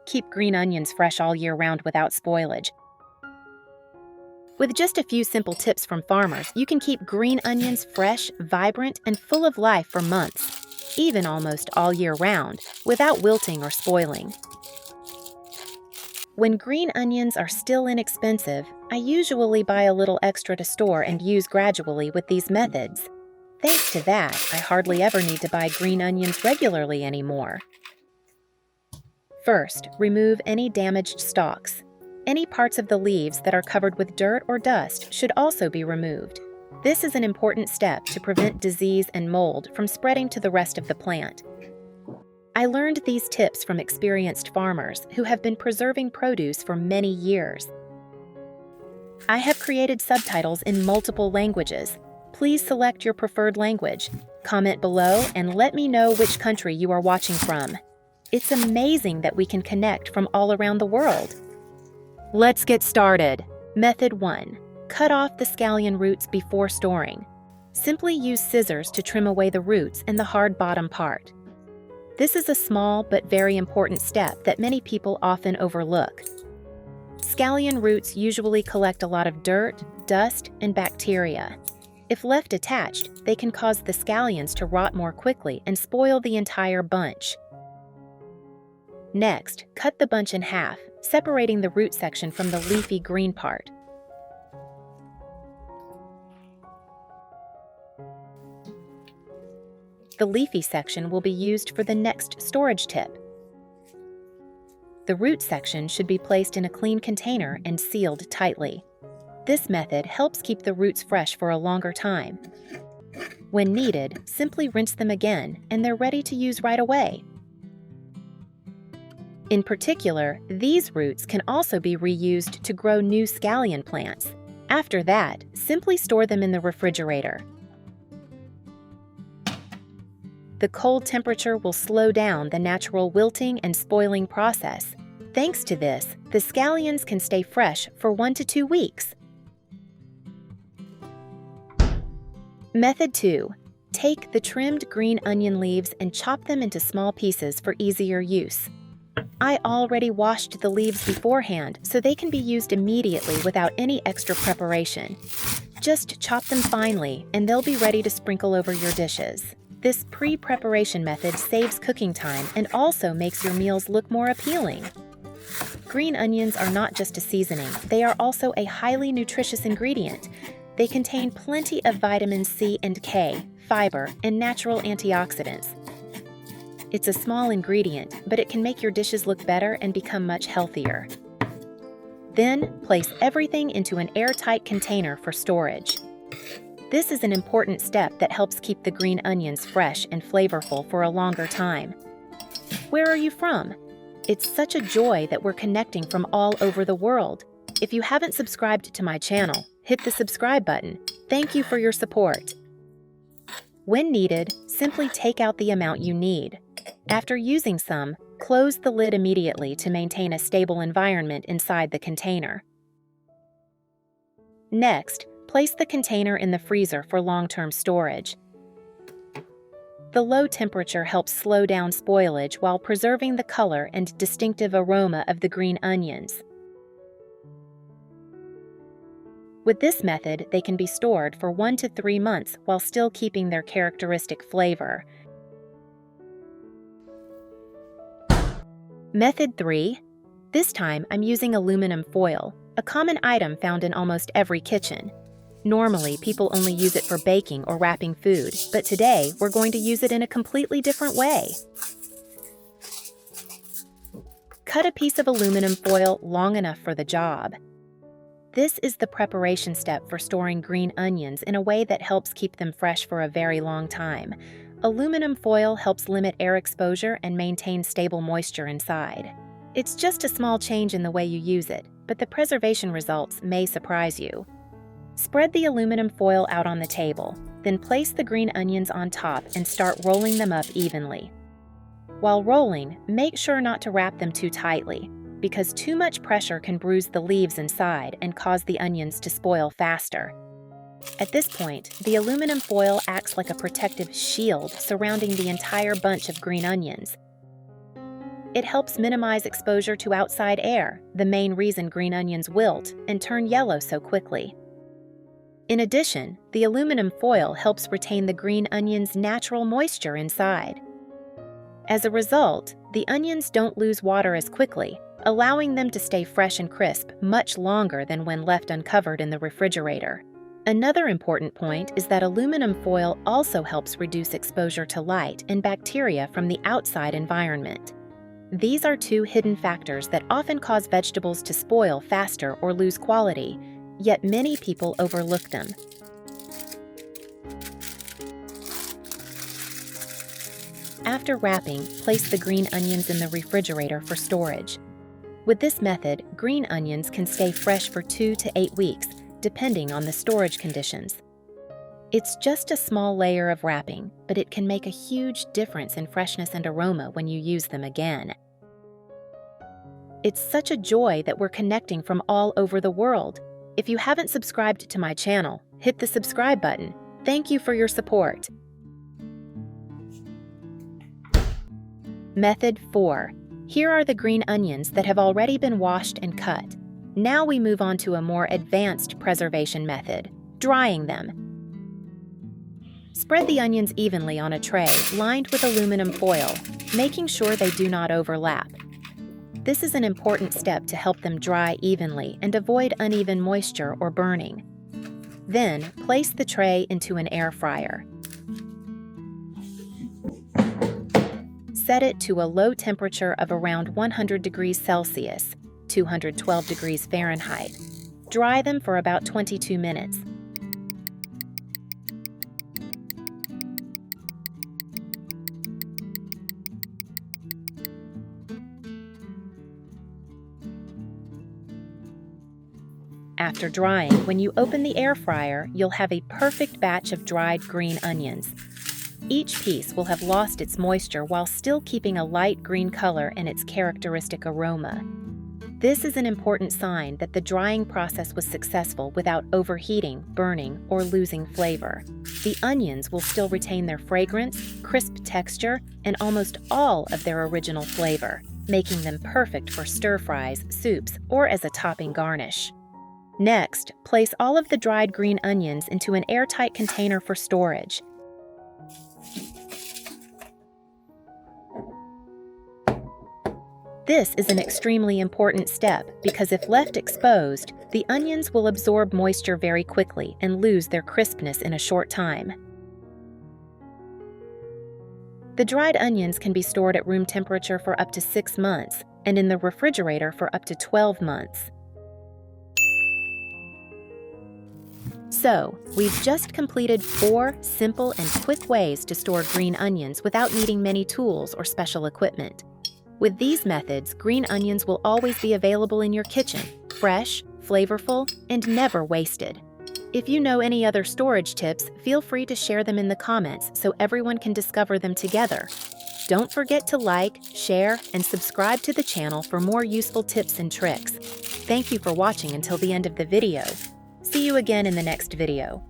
keep green onions fresh all year round without spoilage. With just a few simple tips from farmers, you can keep green onions fresh, vibrant, and full of life for months, even almost all year round, without wilting or spoiling. When green onions are still inexpensive, I usually buy a little extra to store and use gradually with these methods. Thanks to that, I hardly ever need to buy green onions regularly anymore. First, remove any damaged stalks. Any parts of the leaves that are covered with dirt or dust should also be removed. This is an important step to prevent disease and mold from spreading to the rest of the plant. I learned these tips from experienced farmers who have been preserving produce for many years. I have created subtitles in multiple languages. Please select your preferred language. Comment below and let me know which country you are watching from. It's amazing that we can connect from all around the world. Let's get started. Method 1. Cut off the scallion roots before storing. Simply use scissors to trim away the roots and the hard bottom part. This is a small but very important step that many people often overlook. Scallion roots usually collect a lot of dirt, dust, and bacteria. If left attached, they can cause the scallions to rot more quickly and spoil the entire bunch. Next, cut the bunch in half, separating the root section from the leafy green part. The leafy section will be used for the next storage tip. The root section should be placed in a clean container and sealed tightly. This method helps keep the roots fresh for a longer time. When needed, simply rinse them again and they're ready to use right away. In particular, these roots can also be reused to grow new scallion plants. After that, simply store them in the refrigerator. The cold temperature will slow down the natural wilting and spoiling process. Thanks to this, the scallions can stay fresh for 1 to 2 weeks. Method 2. Take the trimmed green onion leaves and chop them into small pieces for easier use. I already washed the leaves beforehand, so they can be used immediately without any extra preparation. Just chop them finely, and they'll be ready to sprinkle over your dishes. This pre-preparation method saves cooking time and also makes your meals look more appealing. Green onions are not just a seasoning, they are also a highly nutritious ingredient. They contain plenty of vitamin C and K, fiber, and natural antioxidants. It's a small ingredient, but it can make your dishes look better and become much healthier. Then, place everything into an airtight container for storage. This is an important step that helps keep the green onions fresh and flavorful for a longer time. Where are you from? It's such a joy that we're connecting from all over the world. If you haven't subscribed to my channel, hit the subscribe button. Thank you for your support. When needed, simply take out the amount you need. After using some, close the lid immediately to maintain a stable environment inside the container. Next, place the container in the freezer for long-term storage. The low temperature helps slow down spoilage while preserving the color and distinctive aroma of the green onions. With this method, they can be stored for 1 to 3 months while still keeping their characteristic flavor. Method 3. This time, I'm using aluminum foil, a common item found in almost every kitchen. Normally, people only use it for baking or wrapping food, but today, we're going to use it in a completely different way. Cut a piece of aluminum foil long enough for the job. This is the preparation step for storing green onions in a way that helps keep them fresh for a very long time. Aluminum foil helps limit air exposure and maintain stable moisture inside. It's just a small change in the way you use it, but the preservation results may surprise you. Spread the aluminum foil out on the table, then place the green onions on top and start rolling them up evenly. While rolling, make sure not to wrap them too tightly, because too much pressure can bruise the leaves inside and cause the onions to spoil faster. At this point, the aluminum foil acts like a protective shield surrounding the entire bunch of green onions. It helps minimize exposure to outside air, the main reason green onions wilt and turn yellow so quickly. In addition, the aluminum foil helps retain the green onion's natural moisture inside. As a result, the onions don't lose water as quickly, allowing them to stay fresh and crisp much longer than when left uncovered in the refrigerator. Another important point is that aluminum foil also helps reduce exposure to light and bacteria from the outside environment. These are two hidden factors that often cause vegetables to spoil faster or lose quality, yet many people overlook them. After wrapping, place the green onions in the refrigerator for storage. With this method, green onions can stay fresh for 2 to 8 weeks, depending on the storage conditions. It's just a small layer of wrapping, but it can make a huge difference in freshness and aroma when you use them again. It's such a joy that we're connecting from all over the world. If you haven't subscribed to my channel, hit the subscribe button. Thank you for your support. Method 4. Here are the green onions that have already been washed and cut. Now we move on to a more advanced preservation method, drying them. Spread the onions evenly on a tray lined with aluminum foil, making sure they do not overlap. This is an important step to help them dry evenly and avoid uneven moisture or burning. Then, place the tray into an air fryer. Set it to a low temperature of around 100 degrees Celsius, 212 degrees Fahrenheit. Dry them for about 22 minutes. After drying, when you open the air fryer, you'll have a perfect batch of dried green onions. Each piece will have lost its moisture while still keeping a light green color and its characteristic aroma. This is an important sign that the drying process was successful without overheating, burning, or losing flavor. The onions will still retain their fragrance, crisp texture, and almost all of their original flavor, making them perfect for stir-fries, soups, or as a topping garnish. Next, place all of the dried green onions into an airtight container for storage. This is an extremely important step because if left exposed, the onions will absorb moisture very quickly and lose their crispness in a short time. The dried onions can be stored at room temperature for up to 6 months and in the refrigerator for up to 12 months. So, we've just completed 4 simple and quick ways to store green onions without needing many tools or special equipment. With these methods, green onions will always be available in your kitchen, fresh, flavorful, and never wasted. If you know any other storage tips, feel free to share them in the comments so everyone can discover them together. Don't forget to like, share, and subscribe to the channel for more useful tips and tricks. Thank you for watching until the end of the video. See you again in the next video.